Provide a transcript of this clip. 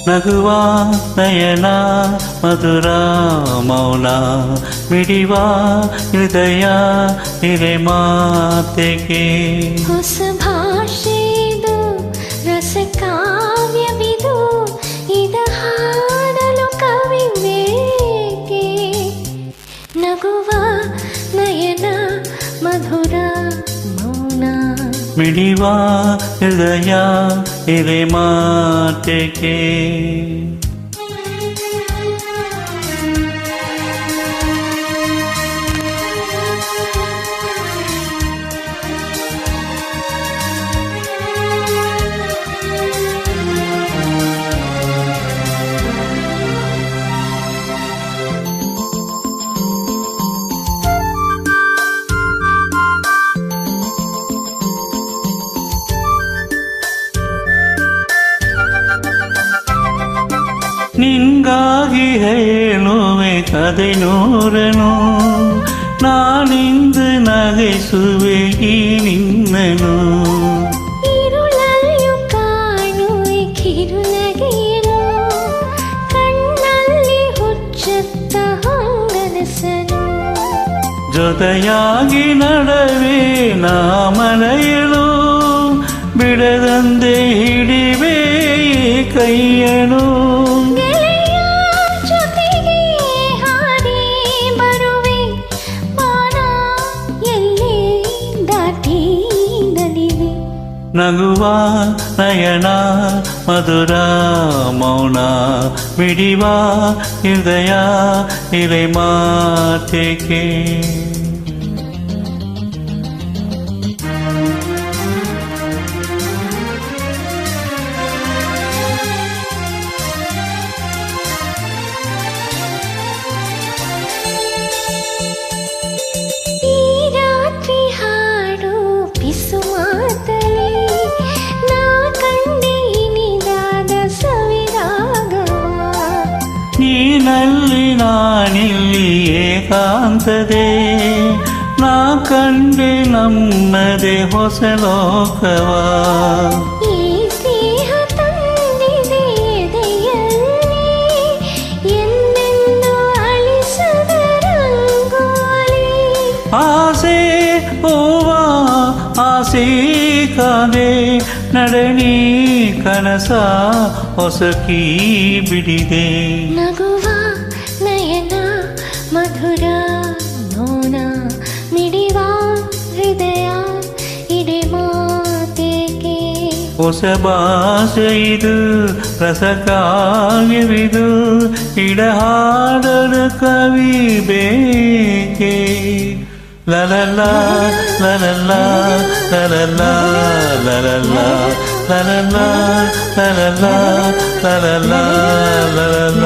ನಗುವ ನಯನ ಮಧುರ ಮೌನ ಮಿಡಿವ ಹೃದಯ ಹಿರೆ ಮಾತೆಗೆ ಹೊಸ ಭಾಷೆದು ರಸ ಕಾವ್ಯವಿದು ಇದ ಹಾಡಲು ಕವಿ ಬೇಕೆ ನಗುವ ನಯನ ಮಧುರ ಮೌನ ಮಿಡಿವ ಹೃದಯ ಹಿರೆ ಮಾತೆಗೆ ನಿನ್ಗಾಗಿ ಹೇಳುವೆ ಕದೆ ನೂರನು ನಾನಿಂದು ನಗಿಸುವೆ ಈ ನಿನ್ನನು ഇരുളല്ലു കാണുವೆ ಕಿರುನಗೆಯನು ಕಣ್ಣಲ್ಲಿ ಹುಚ್ಚತ್ತ ಹೊಂಗನಸನು ಜೊತೆಯಾಗಿ ನಡವೆ ನಾ ಮನೆಯಲು ಬಿಡದಂತೆ ಹಿಡಿವೆ ಕೈಯನು ನಗುವ ನಯನ ಮಧುರ ಮೌನ ಮಿಡಿವ ಹೃದಯ ಹಿರೆ ಮಾತೆಗೆ ನೀನಲ್ಲಿ ನಾನಿಲ್ಲಿ ಏಕಾಂತದೆ ನಾ ಕಂಡೆ ನಮ್ಮದೆ ಹೊಸ ಲೋಕವ ಈ ಸ್ನೇಹ ತಂದಿದೆ ಎದೆಯಲ್ಲಿ ಎಂದೆಂದು ಅಳಿಸದ ರಂಗೋಲಿ ಆಸೆ ಹೂವ ಆಸೆ ಕಾದೆ ನಡನಿ ಕನಸ ಹೊಸಕಿ ಬಿಡಿದೆ ನಗುವ ನಯನ ಮಧುರ ಮೌನ ಮಿಡಿವ ಹೃದಯ ಇಡೆ ಮಾತೆಗೆ ಹೊಸ ಭಾಷೆ ಇದು ರಸ ಕಾವ್ಯವಿದು ಇಡ ಹಾಡಲು ಕವಿ ಬೇಕೆ ಲಲಲ ಲಲಲ ಲಲಲ ಲಲಲ ಲಲಲ ಲಲಲ ಲಲಲ ಲಲಲ